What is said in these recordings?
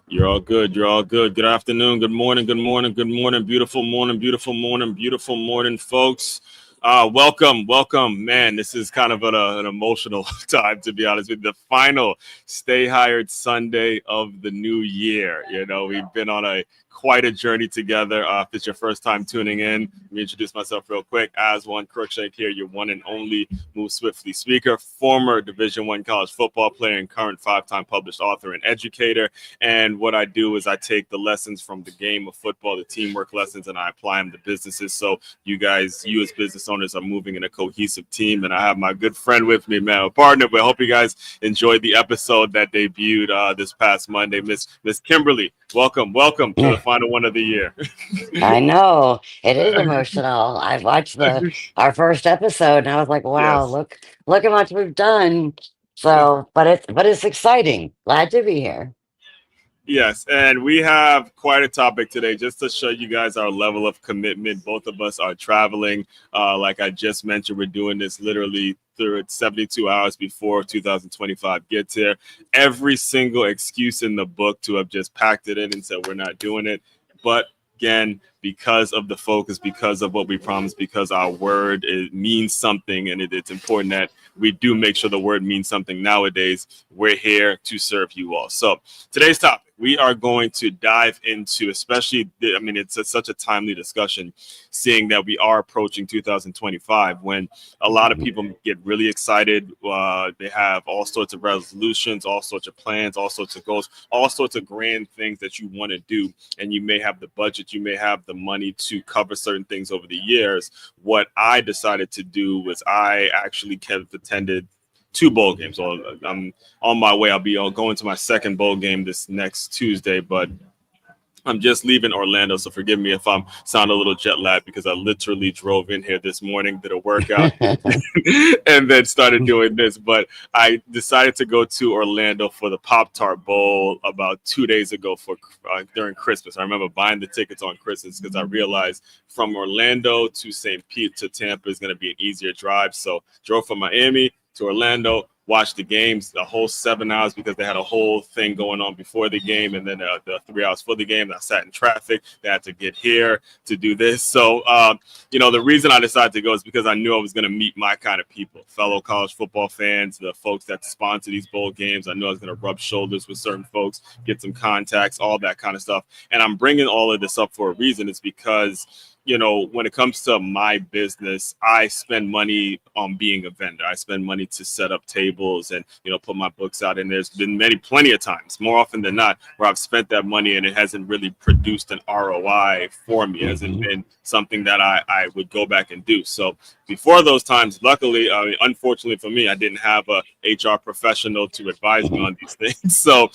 You're all good. You're all good. Good afternoon. Good morning. Good morning. Good morning. Beautiful morning. Beautiful morning. Beautiful morning, folks. Welcome. Welcome. Man, this is kind of an emotional time, to be honest with you. The final Stay Hired Sunday of the new year. We've been on a quite a journey together. If it's your first time tuning in, let me introduce myself real quick. As one Crookshank here, your one and only Move Swiftly speaker, former Division One college football player and current five-time published author and educator. And what I do is I take the lessons from the game of football, the teamwork lessons, and I apply them to businesses. So you as business owners are moving in a cohesive team. And I have my good friend with me, man, a partner. But I hope you guys enjoyed the episode that debuted this past Monday. Miss Kimberly, welcome to the Yeah, final one of the year. I know it is emotional. I watched the our first episode and I was like, wow, Yes. look how much we've done. So, but it's exciting. Glad to be here. Yes, and we have quite a topic today just to show you guys our level of commitment. Both of us are traveling. Like I just mentioned, we're doing this literally through 72 hours before 2025 gets here. Every single excuse in the book to have just packed it in and said we're not doing it. But again, because of the focus, because of what we promised, because our word means something, and it's important that we do make sure the word means something nowadays. We're here to serve you all. So today's topic, we are going to dive into, especially, I mean, such a timely discussion, seeing that we are approaching 2025 when a lot of people get really excited. They have all sorts of resolutions, all sorts of plans, all sorts of goals, all sorts of grand things that you want to do. And you may have the budget, you may have the money to cover certain things over the years. What I decided to do was I actually kept attended two bowl games. So I'm on my way. I'll be going to my second bowl game this next Tuesday, but I'm just leaving Orlando, so forgive me if I'm sound a little jet lagged because I literally drove in here this morning, did a workout, and then started doing this. But I decided to go to Orlando for the Pop Tart Bowl about 2 days ago for during Christmas. I remember buying the tickets on Christmas because I realized from Orlando to St. Pete to Tampa is going to be an easier drive. So drove from Miami to Orlando, watched the games, the whole 7 hours because they had a whole thing going on before the game, and then the 3 hours for the game. I sat in traffic. They had to get here to do this. So, the reason I decided to go is because I knew I was going to meet my kind of people, fellow college football fans, the folks that sponsor these bowl games. I knew I was going to rub shoulders with certain folks, get some contacts, all that kind of stuff. And I'm bringing all of this up for a reason. It's because when it comes to my business, I spend money on being a vendor. I spend money to set up tables and, put my books out. And there's been plenty of times, more often than not, where I've spent that money and it hasn't really produced an ROI for me. It hasn't Mhm. been something that I would go back and do. So before those times, luckily, unfortunately for me, I didn't have a HR professional to advise me Mhm. on these things. So,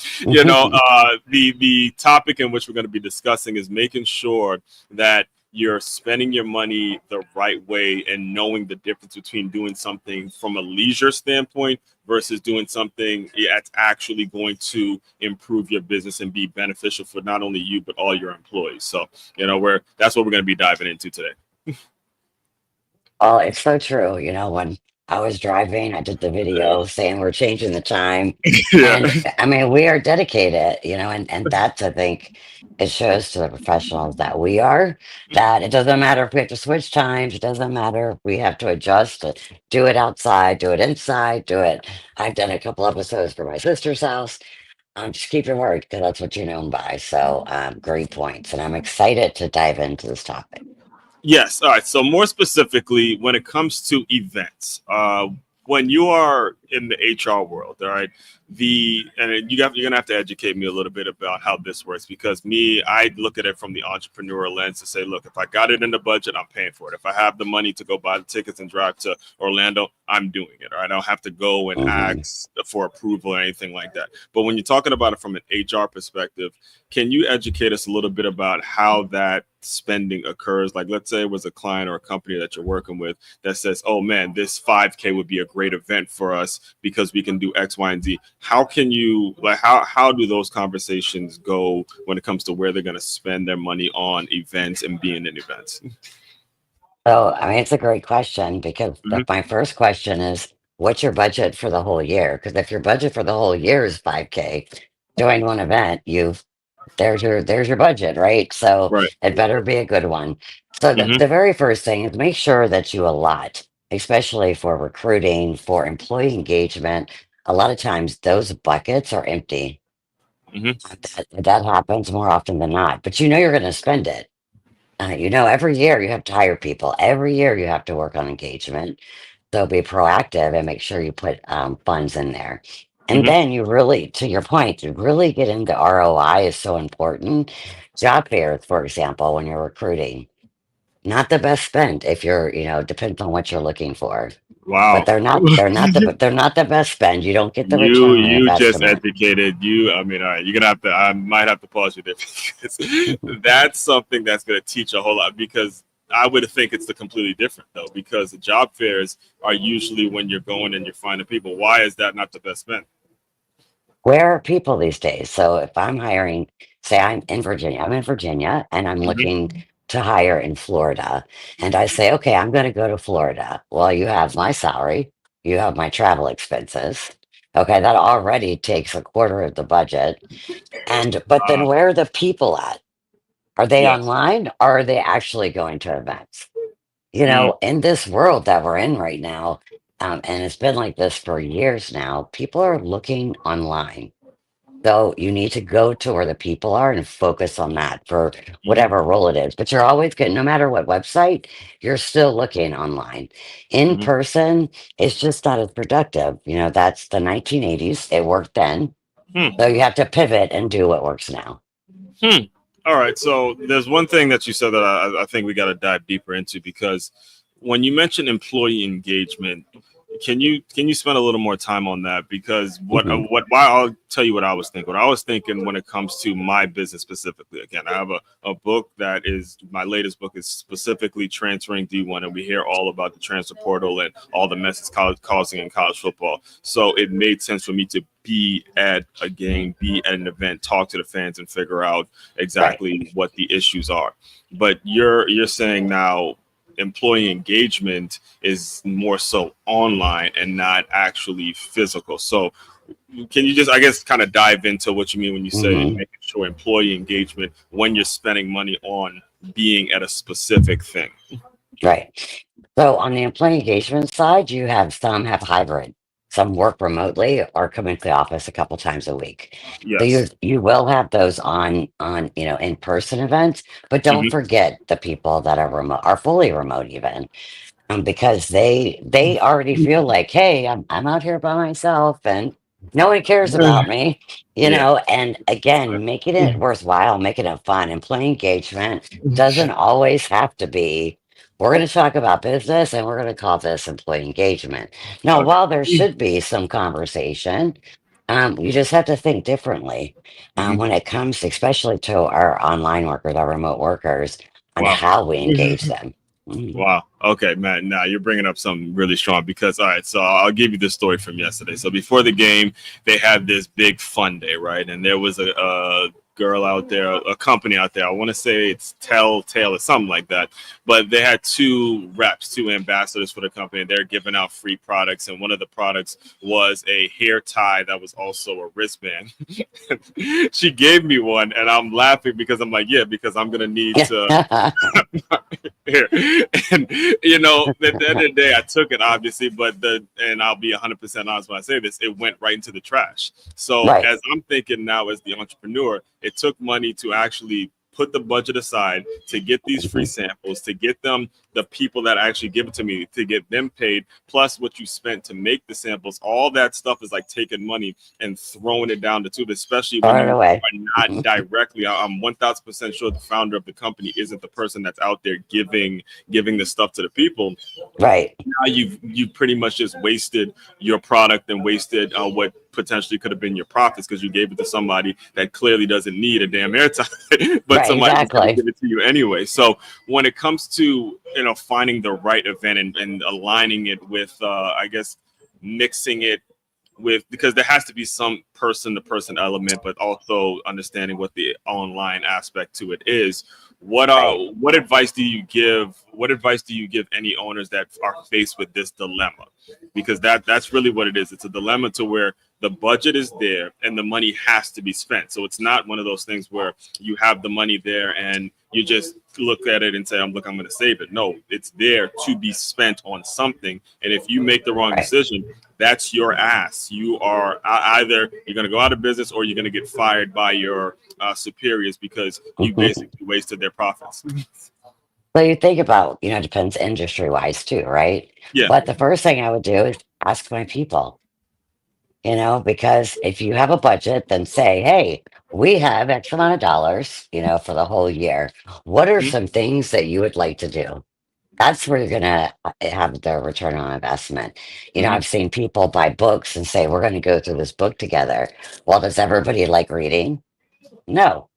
the topic in which we're going to be discussing is making sure that you're spending your money the right way and knowing the difference between doing something from a leisure standpoint versus doing something that's actually going to improve your business and be beneficial for not only you but all your employees. So, that's what we're going to be diving into today. Oh, it's so true. When I was driving, I did the video saying we're changing the time. Yeah. And I mean, we are dedicated, and that's, I think, it shows to the professionals that we are, that it doesn't matter if we have to switch times, it doesn't matter if we have to adjust to do it outside, do it inside, do it. I've done a couple episodes for my sister's house. Just keep your word because that's what you're known by. So, great points. And I'm excited to dive into this topic. Yes. All right. So more specifically, when it comes to events, when you are in the HR world, all right, you're gonna have to educate me a little bit about how this works because I look at it from the entrepreneurial lens to say, look, if I got it in the budget, I'm paying for it. If I have the money to go buy the tickets and drive to Orlando, I'm doing it. All right, I don't have to go and Mhm. ask for approval or anything like that. But when you're talking about it from an HR perspective, can you educate us a little bit about how that spending occurs? Like, let's say it was a client or a company that you're working with that says, oh man, this 5K would be a great event for us because we can do X, Y, and Z. How can you, like, how do those conversations go when it comes to where they're going to spend their money on events and being in events? So, I mean, it's a great question because Mhm. my first question is, what's your budget for the whole year? Because if your budget for the whole year is 5K, doing one event, you've there's your budget, right? So Right. it better be a good one. So Hmm. the very first thing is make sure that you allot, especially for recruiting, for employee engagement. A lot of times those buckets are empty. Hmm. That happens more often than not, but you know you're going to spend it. Every year you have to hire people. Every year you have to work on engagement. So be proactive and make sure you put funds in there. And Hmm. then you really, to your point, you really get into ROI is so important. Job fairs, for example, when you're recruiting, not the best spent if depends on what you're looking for. But Wow. they're not the best spend. You don't get the You return on you just investment. educated you. I mean, all right, you're gonna have to. I might have to pause you there because that's something that's gonna teach a whole lot. Because I would think it's the completely different though. Because the job fairs are usually when you're going and you're finding people. Why is that not the best spend? Where are people these days? So if I'm hiring, say I'm in Virginia and I'm Hmm. looking to hire in Florida, and I say, okay, I'm going to go to Florida. Well, you have my salary, you have my travel expenses. Okay, that already takes a quarter of the budget. But then Uh, where are the people at? Are they yes. online or are they actually going to events? Mm, In this world that we're in right now, and it's been like this for years now, people are looking online. So you need to go to where the people are and focus on that for mhm, whatever role it is. But you're always good, no matter what website, you're still looking online. In mhm. person, it's just not as productive. That's the 1980s. It worked then. So Hmm. you have to pivot and do what works now. Hmm. All right. So there's one thing that you said that I think we got to dive deeper into because when you mention employee engagement, can you spend a little more time on that? Because Mhm. why I'll tell you what I was thinking. What I was thinking when it comes to my business specifically. Again, I have a book that is my latest book is specifically transferring D1, and we hear all about the transfer portal and all the messes causing in college football. So it made sense for me to be at a game, be at an event, talk to the fans, and figure out Right. exactly what the issues are. But you're saying now employee engagement is more so online and not actually physical. So can you just I guess kind of dive into what you mean when you say hmm making sure employee engagement when you're spending money on being at a specific thing? Right. So on the employee engagement side, you have some have hybrid, some work remotely or come into the office a couple times a week. So you Yes. you will have those on in-person events, but don't Hmm. forget the people that are fully remote even because they already feel like, hey, I'm out here by myself and no one cares about me, Yeah. And again, making it worthwhile, making it fun, employee engagement doesn't always have to be. We're going to talk about business and we're going to call this employee engagement. Now, Okay. while there should be some conversation, you just have to think differently Hmm. when it comes, especially to our online workers, our remote workers, on Wow. how we engage them. Mhm. Wow. Okay, man. Now you're bringing up something really strong because, all right, so I'll give you this story from yesterday. So before the game, they had this big fun day, right? And there was a girl out there, a company out there. I want to say it's Telltale or something like that. But they had two reps, two ambassadors for the company. And they're giving out free products. And one of the products was a hair tie that was also a wristband. She gave me one, and I'm laughing because I'm like, yeah, because I'm going to need to here. And at the end of the day, I took it obviously, but and I'll be 100% honest when I say this, it went right into the trash. So Right. as I'm thinking now as the entrepreneur, it took money to actually put the budget aside to get these free Mhm. samples, to get them the people that actually give it to me, to get them paid, plus what you spent to make the samples. All that stuff is like taking money and throwing it down the tube, especially when Far you away. are not directly. I'm 1,000% sure the founder of the company isn't the person that's out there giving the stuff to the people. Right. Now you pretty much just wasted your product and wasted what potentially could have been your profits because you gave it to somebody that clearly doesn't need a damn airtime, but Right. somebody was going to Exactly. give it to you anyway. So when it comes to finding the right event and aligning it with I guess mixing it with because there has to be some person to person element but also understanding what the online aspect to it is. Right. What advice do you give any owners that are faced with this dilemma? Because that's really what it is. It's a dilemma to where The budget is there and the money has to be spent. So it's not one of those things where you have the money there and you just look at it and say, look, I'm going to save it. No, it's there to be spent on something. And if you make the wrong Right. decision, that's your ass. You are either you're going to go out of business or you're going to get fired by your superiors because you basically wasted their profits. So you think about, it depends industry wise too, right? Yeah. But the first thing I would do is ask my people, because if you have a budget, then say, hey, we have X amount of dollars, for the whole year. What are Mhm. some things that you would like to do? That's where you're going to have the return on investment. Mhm. I've seen people buy books and say, we're going to go through this book together. Well, does everybody like reading? No.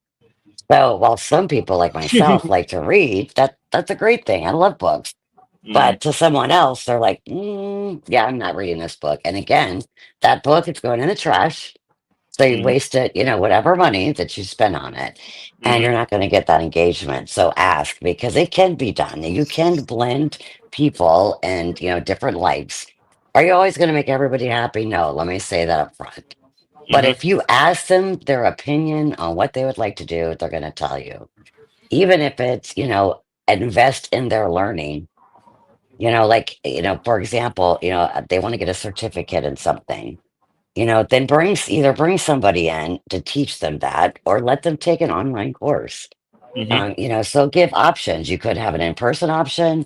So while some people like myself like to read, that's a great thing. I love books. Mhm. But to someone else, they're like, yeah, I'm not reading this book. And again, that book is going in the trash. So you Mhm. wasted, whatever money that you spent on it, and Mhm. you're not going to get that engagement. So ask because it can be done. You can blend people and, different likes. Are you always going to make everybody happy? No, let me say that up front. But Mhm. if you ask them their opinion on what they would like to do, they're going to tell you. Even if it's, invest in their learning. Like, for example, they want to get a certificate in something, then either bring somebody in to teach them that or let them take an online course. Mhm. So give options. You could have an in-person option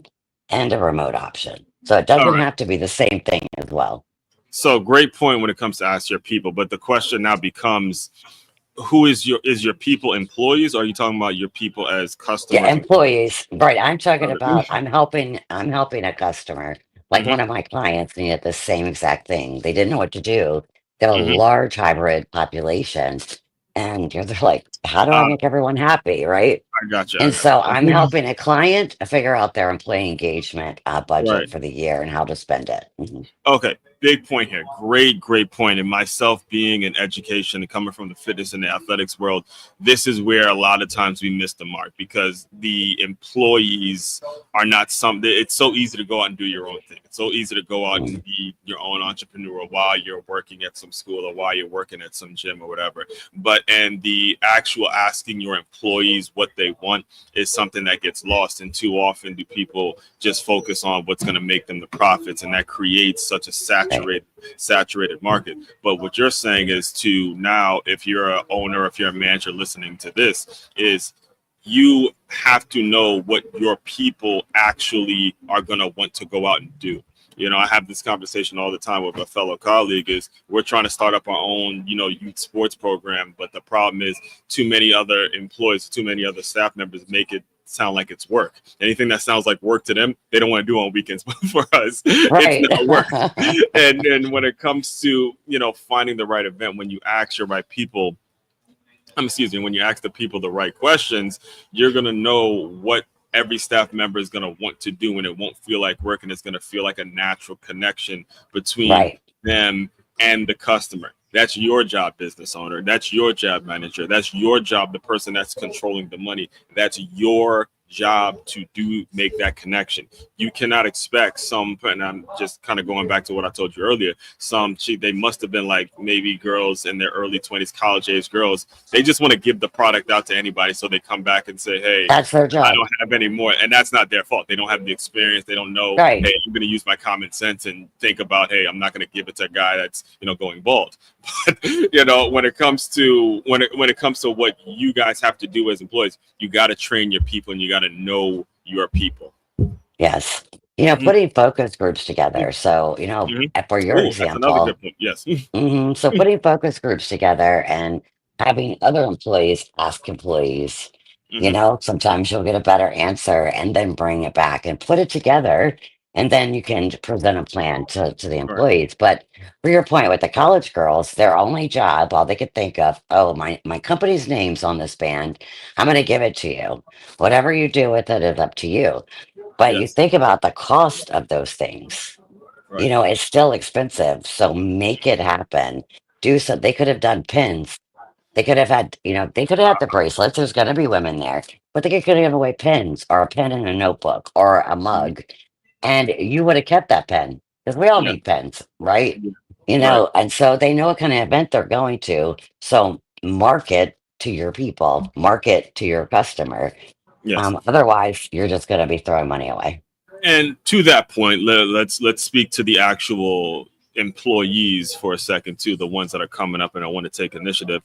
and a remote option. So it All doesn't right. have to be the same thing as well. So great point when it comes to ask your people, but the question now becomes, who is your people employees, or are you talking about your people as Yeah, customers and clients? employees. Right. I'm talking about Got I'm helping a customer. Like it. one of my clients needed the same exact thing. They didn't know what to do. They're a Hmm. large hybrid population. And they're like, how do I Uh, make everyone happy? Right. I got you. I And got so I'm you. helping a client figure out their employee engagement Right. budget for the year and how to spend it. Okay, big point here. Great point. And myself being in education and coming from the fitness and the athletics world, this is where a lot of times we miss the mark because the employees are not something. It's so easy to go out and do your own thing. It's so easy to go out Mhm. and be your own entrepreneur while you're working at some school or while you're working at some gym or whatever. But and the actual asking your employees what they want is something that gets lost. And too often do people just focus on what's going to make them the profits, and that creates such a Right. saturated market. But what you're saying is to now, if you're a owner, if you're a manager listening to this, is you have to know what your people actually are going to want to go out and do. I have this conversation all the time with a fellow colleague. Is we're trying to start up our own, youth sports program, but the problem is too many other employees, too many other staff members make it sound like it's work. Anything that sounds like work to them, they don't want to do on weekends. But for us, it's Right. not work. And when it comes to finding the right event, when you ask your right people, excuse me, when you ask the people the right questions, you're gonna know what every staff member is gonna want to do, and it won't feel like work, and it's gonna feel like a natural connection between Right. them and the customer. That's your job, business owner. That's your job, manager. That's your job, the person that's controlling the money. That's your job to make that connection. You cannot expect and I'm just kind of going back to what I told you earlier. They must have been like maybe girls in their early 20s, college age girls. They just want to give the product out to anybody, so they come back and say, hey, That's their I job. don't have any more. And that's not their fault. They don't have the experience. They don't know, Right. hey, I'm going to use my common sense and think about, hey, I'm not going to give it to a guy that's, going bald. But, when it comes to what you guys have to do as employees, you got to train your people and you got to know your people. Yes. Hmm. Putting focus groups together. So, Hmm. for your Oh, that's another example, good point. Yes. so putting focus groups together and having other employees ask employees, Hmm. sometimes you'll get a better answer and then bring it back and put it together. And then you can present a plan to the Right. employees. But for your point with the college girls, their only job, all they could think of, oh, my company's name's on this band. I'm going to give it to you. Whatever you do with it is up to you. But you Yes. think about the cost of those things. Right. It's still expensive. So make it happen. Do so. They could have done pins. They could have had, they could have had the bracelets. There's going to be women there, but they could have given away pins or a pen in a notebook or a Mhm. mug. And you would have kept that pen because we all Yeah. need pens, right? Right. and so they know what kind of event they're going to. So market to your people, market to your customer. Yes. Otherwise, you're just going to be throwing money away. And to that point, let's speak to the actual employees for a second too, the ones that are coming up and I want to take initiative.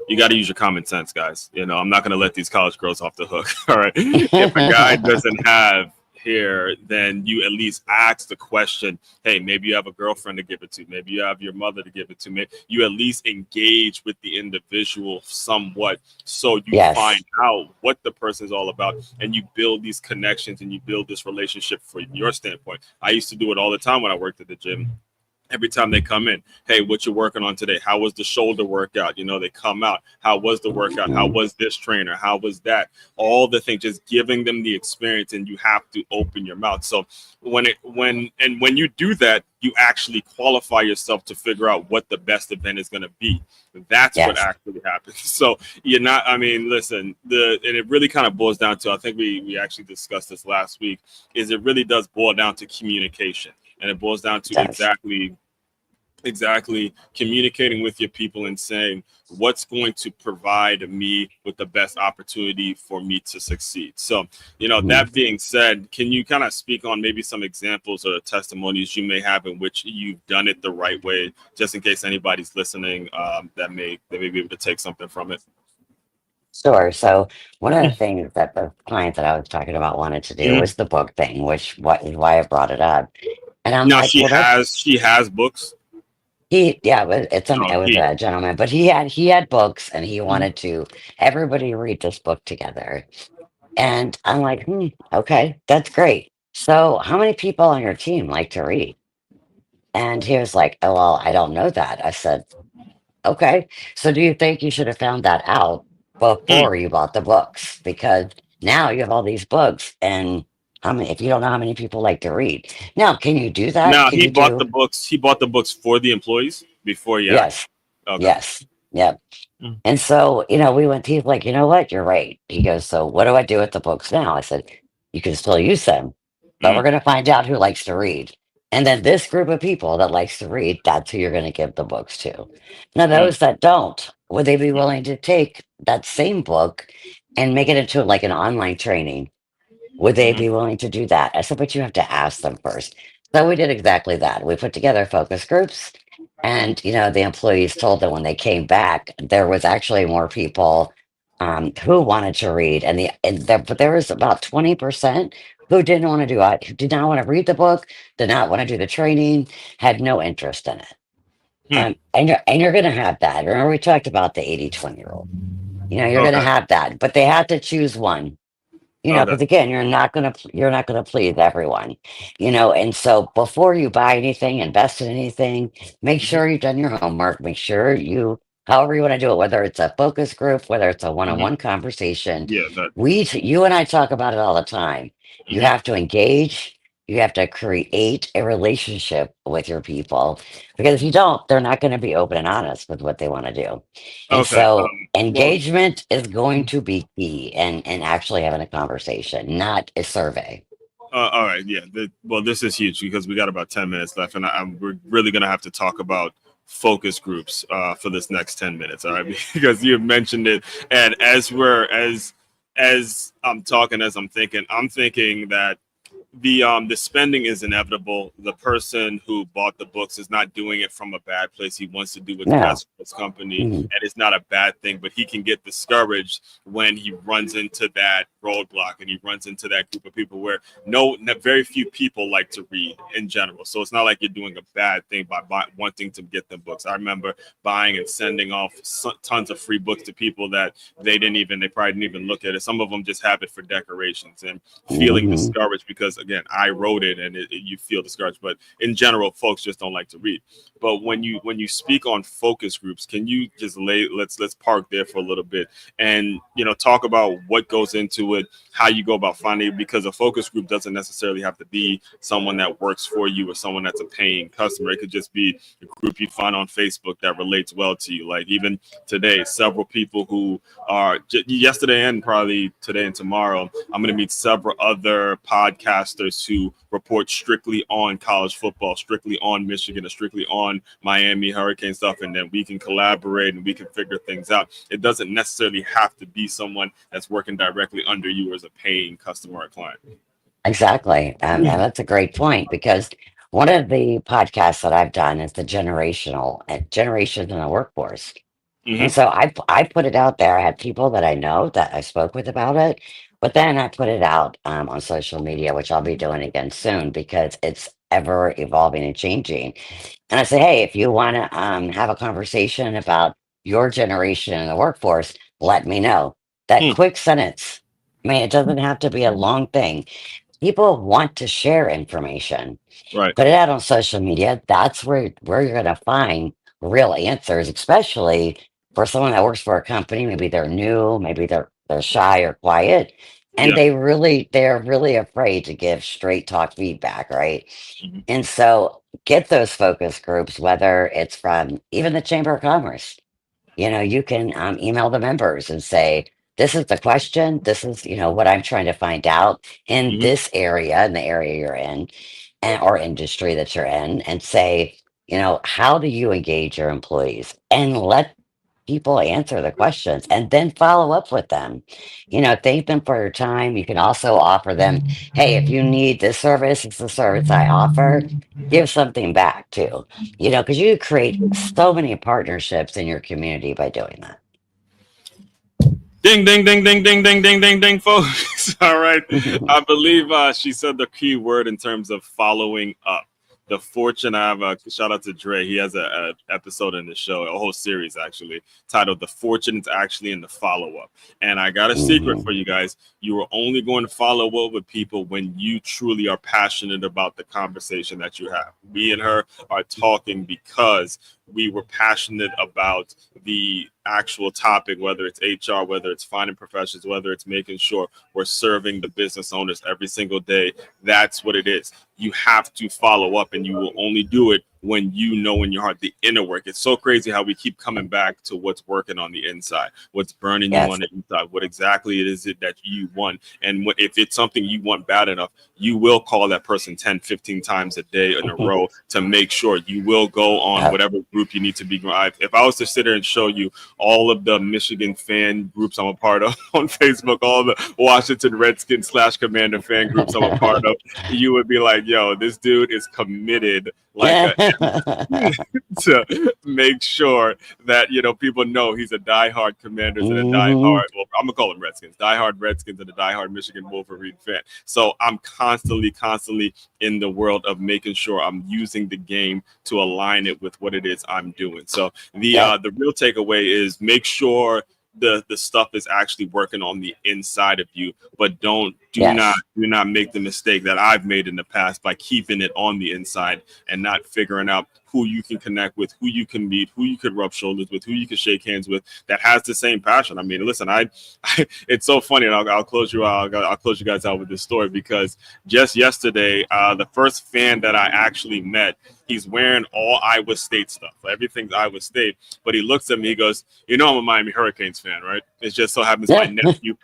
You got to use your common sense, guys. I'm not going to let these college girls off the hook. All right. If a guy doesn't have hair, then you at least ask the question, hey, maybe you have a girlfriend to give it to, maybe you have your mother to give it to, maybe you at least engage with the individual somewhat, so you Yes, find out what the person's all about, and you build these connections and you build this relationship from your standpoint. I used to do it all the time when I worked at the gym. Every time they come in, hey, what you working on today? How was the shoulder workout? They come out, how was the workout? How mhm, was this trainer? How was that? All the things, just giving them the experience, and you have to open your mouth. So when you do that, you actually qualify yourself to figure out what the best event is going to be. That's what yes, actually happens. So you're not, I mean, listen, and it really kind of boils down to, I think we actually discussed this last week, is it really does boil down to communication. And it boils down it to does. exactly communicating with your people and saying what's going to provide me with the best opportunity for me to succeed. So Mhm. that being said, can you kind of speak on maybe some examples or testimonies you may have in which you've done it the right way, just in case anybody's listening, that may be able to take something from it. Sure. So one of the things that the client that I was talking about wanted to do Mhm. was the book thing, which what is why I brought it up. And I'm Now like, well, that's she has books. yeah, but it No, was he. a gentleman, but he had books and he Mhm. wanted to everybody read this book together. And I'm like, okay, that's great. So how many people on your team like to read? And he was like, oh, well, I don't know that. I said, okay. So do you think you should have found that out Hmm. before you bought the books? Because now you have all these books and how many, if you don't know how many people like to read. Now, can you do that? Now Can he you bought the do? books. He bought the books for the employees before he asked. Yes. Okay. Yes. Yep. Mm. And so, we went, he's like, you know what? You're right. He goes, so what do I do with the books now? I said, you can still use them, but we're Mm. going to find out who likes to read. And then this group of people that likes to read, that's who you're going to give the books to. Now, Mm. those that don't, would they be willing to take that same book and make it into like an online training? Would they Mhm. be willing to do that? I said, but you have to ask them first. So we did exactly that. We put together focus groups, and the employees told them when they came back, there was actually more people who wanted to read, but there was about 20% who didn't want to do it, who did not want to read the book, did not want to do the training, had no interest in it. Hmm. And you're going to have that. Remember, we talked about the 80-20 rule. You're going to Okay. have that, but they had to choose one. Okay. Because again, you're not gonna please everyone, and so before you buy anything, invest in anything, make Mhm. sure you've done your homework, make sure however you want to do it, whether it's a focus group, whether it's a Mhm. one-on-one conversation, Yeah. That. you and I talk about it all the time. You Mhm. have to engage, you have to create a relationship with your people, because if you don't, they're not going to be open and honest with what they want to do. And Okay. so Well. engagement is going to be key and actually having a conversation, not a survey. All right. Yeah. Well, this is huge because we got about 10 minutes left, and we're really gonna have to talk about focus groups for this next 10 minutes. All right, because you have mentioned it, and as I'm talking, as I'm thinking that the spending is inevitable. The person who bought the books is not doing it from a bad place. He wants to do what's No. best for his company, Mhm. and it's not a bad thing. But he can get discouraged when he runs into that roadblock and he runs into that group of people where very few people like to read in general. So it's not like you're doing a bad thing by wanting to get them books. I remember buying and sending off tons of free books to people that they probably didn't even look at it. Some of them just have it for decorations and feeling Mhm. discouraged because again I wrote it and you feel discouraged. But in general, folks just don't like to read. But when you speak on focus groups, can you just let's park there for a little bit and talk about what goes into it, how you go about finding it, because a focus group doesn't necessarily have to be someone that works for you or someone that's a paying customer. It could just be a group you find on Facebook that relates well to you. Like even today, several people who are yesterday and probably today and tomorrow, I'm going to meet several other podcasters podcasters who report strictly on college football, strictly on Michigan, or strictly on Miami Hurricane stuff, and then we can collaborate and we can figure things out. It doesn't necessarily have to be someone that's working directly under you as a paying customer or client. Exactly. And that's a great point because one of the podcasts that I've done is the generations in the workforce. And Hmm. so I put it out there. I had people that I know that I spoke with about it, but then I put it out on social media, which I'll be doing again soon because it's ever evolving and changing. And I say, hey, if you want to have a conversation about your generation in the workforce, let me know. That Hmm. quick sentence. I mean, it doesn't have to be a long thing. People want to share information. Right. Put it out on social media. That's where you're going to find real answers, especially for someone that works for a company. Maybe they're new, maybe they're shy or quiet, and Yeah. they're really afraid to give straight talk feedback, right? Hmm. And so get those focus groups, whether it's from even the Chamber of Commerce. You can email the members and say, this is the question. This is, what I'm trying to find out in Hmm. this area, in the area you're in, or industry that you're in, and say, how do you engage your employees? And let people answer the questions and then follow up with them. Thank them for your time. You can also offer them, hey, if you need this service, it's the service I offer. Give something back too, because you create so many partnerships in your community by doing Ding, ding, ding, ding, ding, ding, ding, ding, ding, folks. All right. that. I believe she said the key word in terms of following up. The fortune, I have a shout out to Dre. He has a episode in the show, a whole series actually, titled "The Fortune is Actually in the Follow Up." And I got a secret Hmm. for you guys: you are only going to follow up with people when you truly are passionate about the conversation that you have. Me and her are talking because we were passionate about the actual topic, whether it's HR, whether it's finding professions, whether it's making sure we're serving the business owners every single day. That's what it is. You have to follow up, and you will only do it when you know in your heart the inner work. It's so crazy how we keep coming back to what's working on the inside, what's burning you Yes. on the inside, what exactly it is it that you want. And if it's something you want bad enough, you will call that person 10, 15 times a day in a row to make sure. You will go on Yep. whatever group you need to be. If I was to sit there and show you all of the Michigan fan groups I'm a part of on Facebook, all the Washington Redskins / Commander fan groups I'm a part of, you would be like, yo, this dude is committed like a to make sure that people know he's a diehard Commanders and a Hmm. diehard. Well, I'm gonna call them Redskins, diehard Redskins and a diehard Michigan Wolverine fan. So I'm constantly in the world of making sure I'm using the game to align it with what it is I'm doing. So Yep. the real takeaway is make sure the stuff is actually working on the inside of you, but Yes. do not make the mistake that I've made in the past by keeping it on the inside and not figuring out who you can connect with, who you can meet, who you could rub shoulders with, who you can shake hands with that has the same passion. I mean, listen, it's so funny, and I'll close you out. I'll close you guys out with this story because just yesterday, the first fan that I actually met, he's wearing all Iowa State stuff. Everything's Iowa State, but he looks at me, he goes, I'm a Miami Hurricanes fan, right? It just so happens my nephew,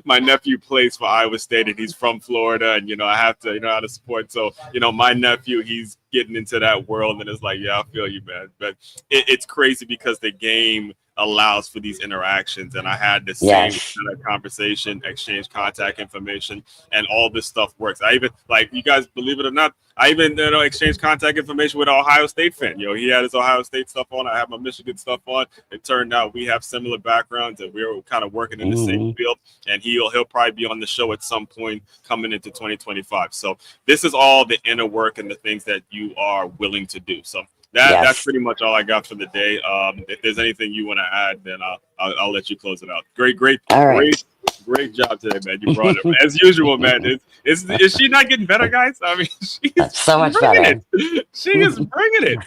my nephew plays for Iowa State, and he's from Florida, and I have to, how to support. So, my nephew, he's getting into that world, and it's like, yeah, I feel you, man. But it's crazy because the game allows for these interactions, and I had the same Yes. kind of conversation, exchange contact information, and all this stuff works. I even, like, you guys believe it or not, I even exchange contact information with an Ohio State fan. He had his Ohio State stuff on. I have my Michigan stuff on. It turned out we have similar backgrounds, and we were kind of working in the same Hmm. field. And he'll probably be on the show at some point coming into 2025. So this is all the inner work and the things that you are willing to do. So that's Yes. pretty much all I got for the day. If there's anything you want to add, then I'll let you close it out. All right. Great job today, man. You brought it as usual, man. Is she not getting better, guys? I mean, she's So much bringing better. it. She is bringing it.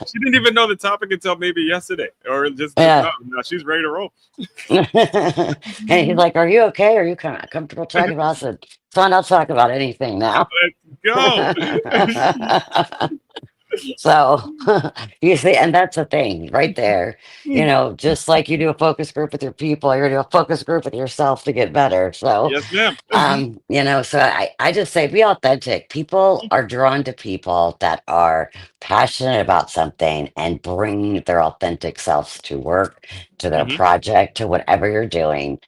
She didn't even know the topic until maybe yesterday, or just Yeah. now. No, she's ready to roll. And he's like, "Are you okay? Are you comfortable talking about?" I said, "Son, I'll talk about anything now." Let's go. So you see, and that's the thing right there. You know, just like you do a focus group with your people, you're gonna do a focus group with yourself to get better. So, Yes, ma'am. you know, so I just say be authentic. People are drawn to people that are passionate about something and bring their authentic selves to work, to their Hmm. project, to whatever you're doing.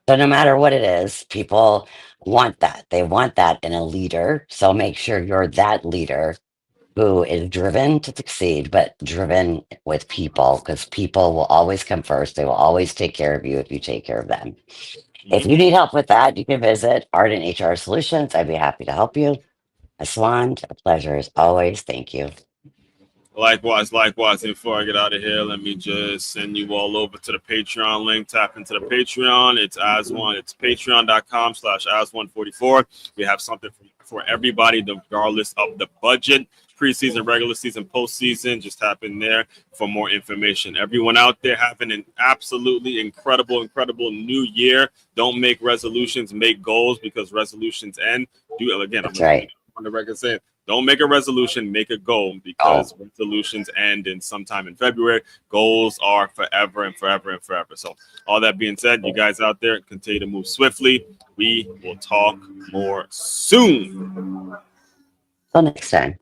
So no matter what it is, people want that. They want that in a leader. So make sure you're that leader who is driven to succeed, but driven with people because people will always come first. They will always take care of you if you take care of them. If Hmm. you need help with that, you can visit Ardent HR Solutions. I'd be happy to help you. Aswan, a pleasure as always. Thank you. Likewise, likewise. And before I get out of here, let me just send you all over to the Patreon link. Tap into the Patreon. It's as one. It's patreon.com/as144. We have something for everybody, regardless of the budget. Preseason, regular season, postseason. Just tap in there for more information. Everyone out there having an absolutely incredible, incredible new year. Don't make resolutions, make goals because resolutions end. Do again. I'm That's gonna right. on the record saying don't make a resolution, make a goal because Oh, resolutions end in sometime in February. Goals are forever and forever and forever. So, all that being said, you guys out there continue to move swiftly. We will talk more soon. till next time.